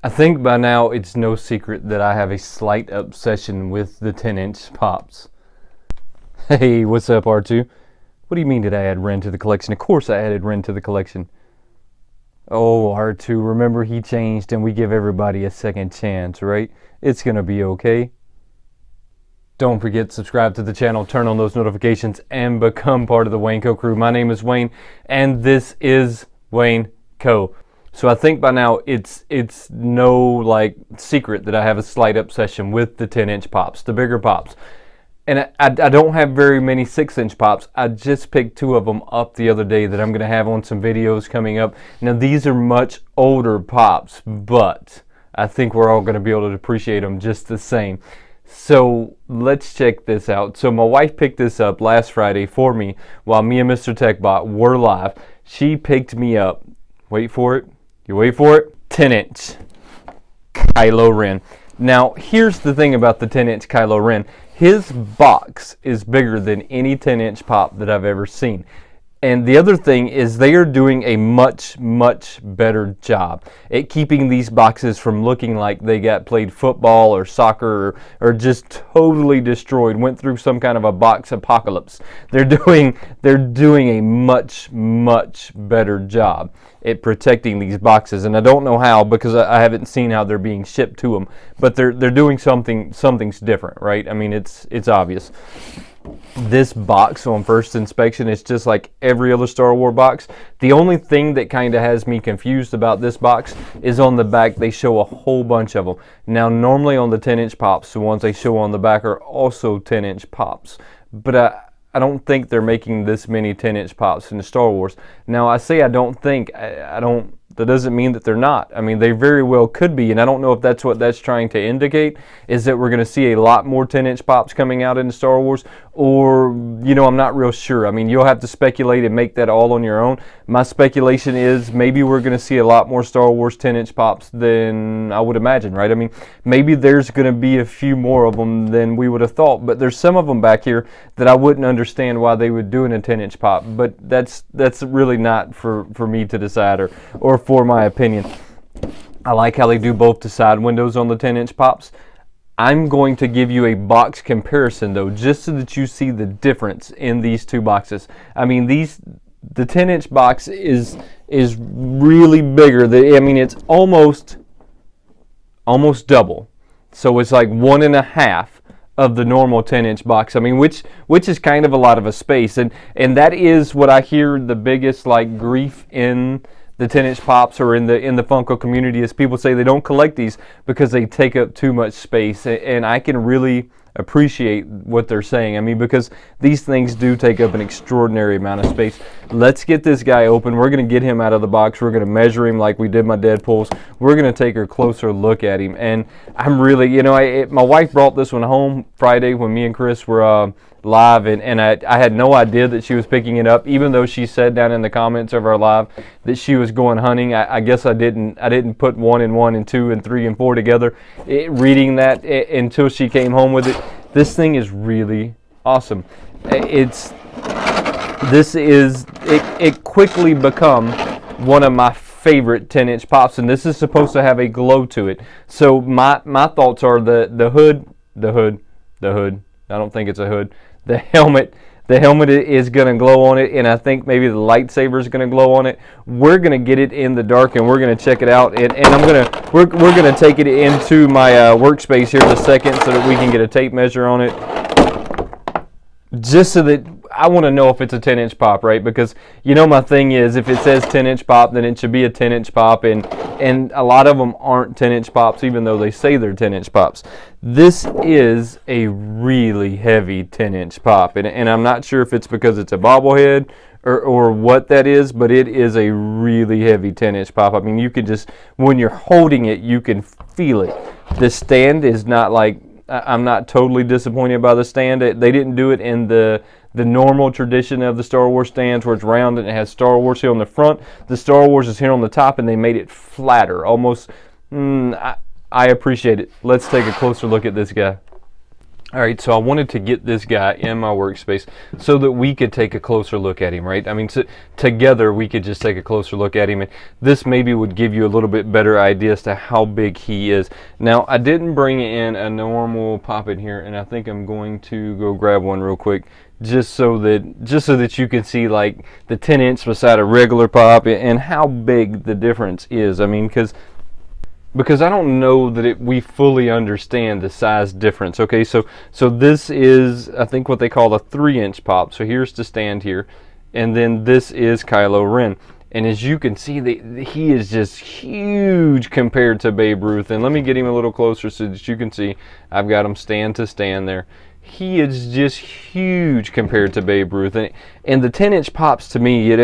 I think by now it's no secret that I have a slight obsession with the 10-inch pops. Hey, what's up, R2? What do you mean did I add Ren to the collection? Of course I added Ren to the collection. Oh, R2, remember he changed and we give everybody a second chance, right? It's gonna be okay. Don't forget to subscribe to the channel, turn on those notifications, and become part of the Wayneko crew. My name is Wayne, and this is Wayneko. So I think by now it's no secret that I have a slight obsession with the 10-inch pops, the bigger pops. And I don't have very many 6-inch pops. I just picked 2 of them up the other day that I'm going to have on some videos coming up. Now these are much older pops, but I think we're all going to be able to appreciate them just the same. So let's check this out. So my wife picked this up last Friday for me while me and Mr. TechBot were live. She picked me up, wait for it, you wait for it, 10-inch Kylo Ren. Now here's the thing about the 10-inch Kylo Ren. His box is bigger than any 10-inch pop that I've ever seen. And the other thing is they are doing a much better job at keeping these boxes from looking like they got played football or soccer or just totally destroyed, went through some kind of a box apocalypse. They're doing a much better job at protecting these boxes, and I don't know how because I haven't seen how they're being shipped to them, but they're doing something's different, right? I mean, it's obvious. This box on first inspection is just like every other Star Wars box. The only thing that kind of has me confused about this box is on the back they show a whole bunch of them. Now normally on the 10-inch pops, the ones they show on the back are also 10-inch pops, but I don't think they're making this many 10-inch pops in the Star Wars. Now I say I don't think, that doesn't mean that they're not. I mean, they very well could be, and I don't know if that's what that's trying to indicate, is that we're going to see a lot more 10-inch pops coming out in Star Wars, or, I'm not real sure. I mean, you'll have to speculate and make that all on your own. My speculation is maybe we're going to see a lot more Star Wars 10-inch pops than I would imagine, right? I mean, maybe there's going to be a few more of them than we would have thought, but there's some of them back here that I wouldn't understand why they would do in a 10-inch pop, but that's really not for me to decide or for my opinion. I like how they do both the side windows on the 10-inch pops. I'm going to give you a box comparison though, just so that you see the difference in these two boxes. I mean, the 10-inch box is really bigger. I mean, it's almost double. So it's like 1.5 of the normal 10-inch box. I mean, which is kind of a lot of a space, and that is what I hear the biggest grief in the 10-inch pops or in the Funko community is people say they don't collect these because they take up too much space, and I can really appreciate what they're saying. I mean, because these things do take up an extraordinary amount of space. Let's get this guy open. We're going to get him out of the box. We're going to measure him like we did my Deadpools. We're going to take a closer look at him, and I'm really, my wife brought this one home Friday when me and Chris were live, and I had no idea that she was picking it up, even though she said down in the comments of our live that she was going hunting. I guess I didn't put 1 and 1 and 2 and 3 and 4 together, reading that until she came home with it. This thing is really awesome. It quickly become one of my favorite 10-inch pops, and this is supposed to have a glow to it. So my thoughts are the hood. I don't think it's a hood. The helmet is going to glow on it, and I think maybe the lightsaber is going to glow on it. We're going to get it in the dark, and we're going to check it out, and we're going to take it into my workspace here in a second so that we can get a tape measure on it, just so that I want to know if it's a 10-inch pop, right? Because my thing is, if it says 10-inch pop, then it should be a 10-inch pop, and a lot of them aren't 10-inch pops, even though they say they're 10-inch pops. This is a really heavy 10-inch pop, and I'm not sure if it's because it's a bobblehead or what that is, but it is a really heavy 10-inch pop. I mean, you can just, when you're holding it, you can feel it. The stand is not I'm not totally disappointed by the stand. They didn't do it in the normal tradition of the Star Wars stands where it's round and it has Star Wars here on the front. The Star Wars is here on the top, and they made it flatter, almost. I appreciate it. Let's take a closer look at this guy. All right, so I wanted to get this guy in my workspace so that we could take a closer look at him, right? I mean, so together we could just take a closer look at him, and this maybe would give you a little bit better idea as to how big he is. Now, I didn't bring in a normal pop in here, and I think I'm going to go grab one real quick just so that you can see like the 10-inch beside a regular pop and how big the difference is. I mean, because I don't know that we fully understand the size difference. Okay, so this is, I think, what they call a 3-inch pop. So here's the stand here, and then this is Kylo Ren. And as you can see, he is just huge compared to Babe Ruth. And let me get him a little closer so that you can see. I've got him stand to stand there. He is just huge compared to Babe Ruth. And the 10-inch pops, to me,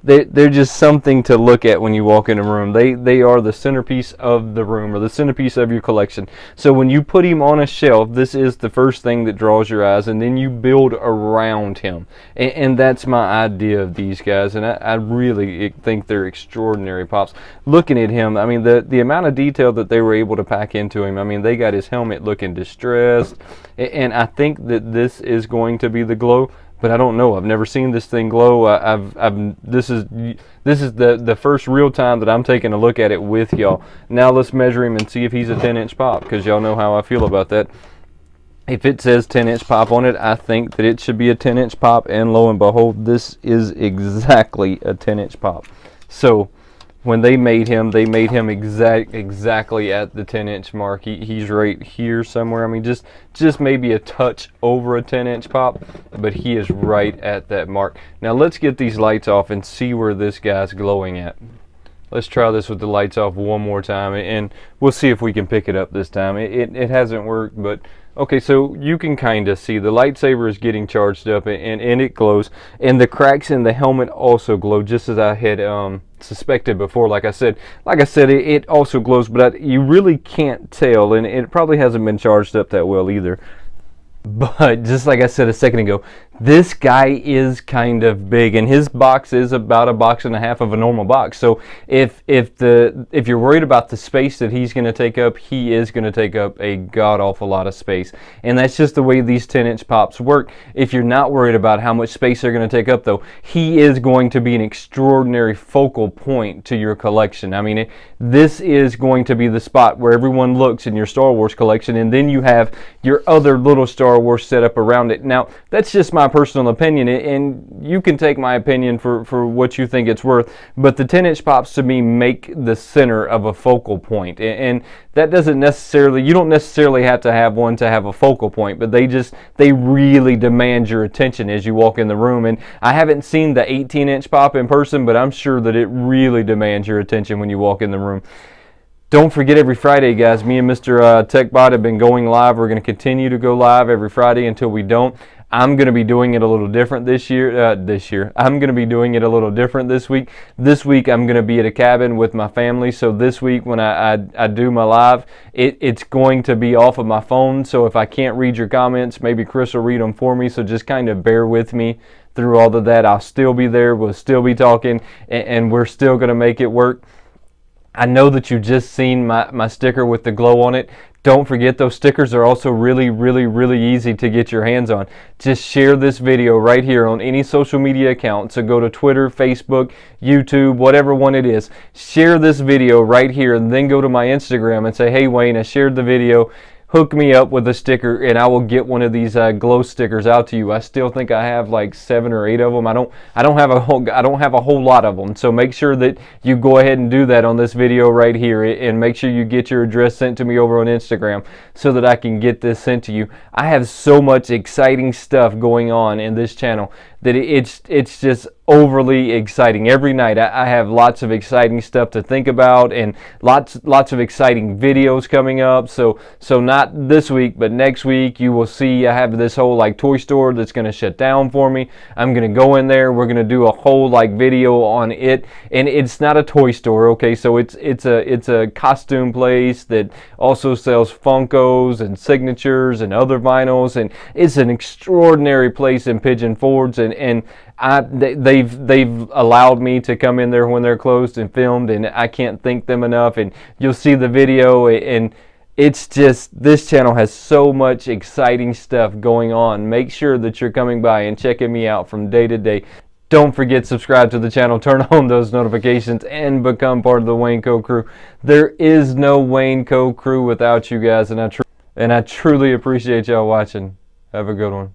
they're just something to look at when you walk in a room. They are the centerpiece of the room, or the centerpiece of your collection. So when you put him on a shelf, this is the first thing that draws your eyes, and then you build around him. And that's my idea of these guys, and I really think they're extraordinary pops. Looking at him, I mean, the amount of detail that they were able to pack into him. I mean, they got his helmet looking distressed, and I think that this is going to be the glow. But I don't know. I've never seen this thing glow. This is the first real time that I'm taking a look at it with y'all. Now let's measure him and see if he's a 10-inch pop, because y'all know how I feel about that. If it says 10-inch pop on it, I think that it should be a 10-inch pop, and lo and behold, this is exactly a 10-inch pop. So when they made him exactly at the 10-inch mark. He's right here somewhere. I mean, just maybe a touch over a 10-inch pop, but he is right at that mark. Now let's get these lights off and see where this guy's glowing at. Let's try this with the lights off one more time, and we'll see if we can pick it up this time. It hasn't worked, but okay, so you can kind of see the lightsaber is getting charged up, and it glows, and the cracks in the helmet also glow, just as I had suspected before. Like I said, it also glows, but you really can't tell, and it probably hasn't been charged up that well either. But just like I said a second ago, this guy is kind of big, and his box is about 1.5 boxes of a normal box. So if you're worried about the space that he's going to take up, he is going to take up a god awful lot of space, and that's just the way these 10-inch pops work. If you're not worried about how much space they're going to take up, though, he is going to be an extraordinary focal point to your collection. I mean, this is going to be the spot where everyone looks in your Star Wars collection, and then you have your other little Star Wars setup around it. Now, that's just my personal opinion, and you can take my opinion for what you think it's worth, but the 10-inch pops to me make the center of a focal point, and that doesn't necessarily, you don't necessarily have to have one to have a focal point, but they really demand your attention as you walk in the room. And I haven't seen the 18-inch pop in person, but I'm sure that it really demands your attention when you walk in the room. Don't forget, every Friday, guys, me and Mr. TechBot have been going live. We're going to continue to go live every Friday until we don't. I'm going to be doing it a little different this year. I'm going to be doing it a little different this week. This week, I'm going to be at a cabin with my family. So this week, when I do my live, it's going to be off of my phone. So if I can't read your comments, maybe Chris will read them for me. So just kind of bear with me through all of that. I'll still be there. We'll still be talking, and we're still going to make it work. I know that you just seen my sticker with the glow on it. Don't forget, those stickers are also really, really, really easy to get your hands on. Just share this video right here on any social media account. So go to Twitter, Facebook, YouTube, whatever one it is. Share this video right here, and then go to my Instagram and say, hey Wayne, I shared the video. Hook me up with a sticker, and I will get one of these glow stickers out to you. I still think I have like 7 or 8 of them. I don't have a whole lot of them. So make sure that you go ahead and do that on this video right here, and make sure you get your address sent to me over on Instagram so that I can get this sent to you. I have so much exciting stuff going on in this channel that it's just overly exciting. Every night I have lots of exciting stuff to think about, and lots of exciting videos coming up. So not this week, but next week you will see I have this whole like toy store that's going to shut down for me. I'm going to go in there. We're going to do a whole like video on it, and it's not a toy store, okay? So it's a costume place that also sells Funkos and signatures and other vinyls, and it's an extraordinary place in Pigeon Forge, and they've allowed me to come in there when they're closed and filmed, and I can't thank them enough. And you'll see the video, and It's just, this channel has so much exciting stuff going on. Make sure that you're coming by and checking me out from day to day. Don't forget, subscribe to the channel, turn on those notifications, and become part of the Wayneko crew. There is no Wayneko crew without you guys, and I truly appreciate y'all watching. Have a good one.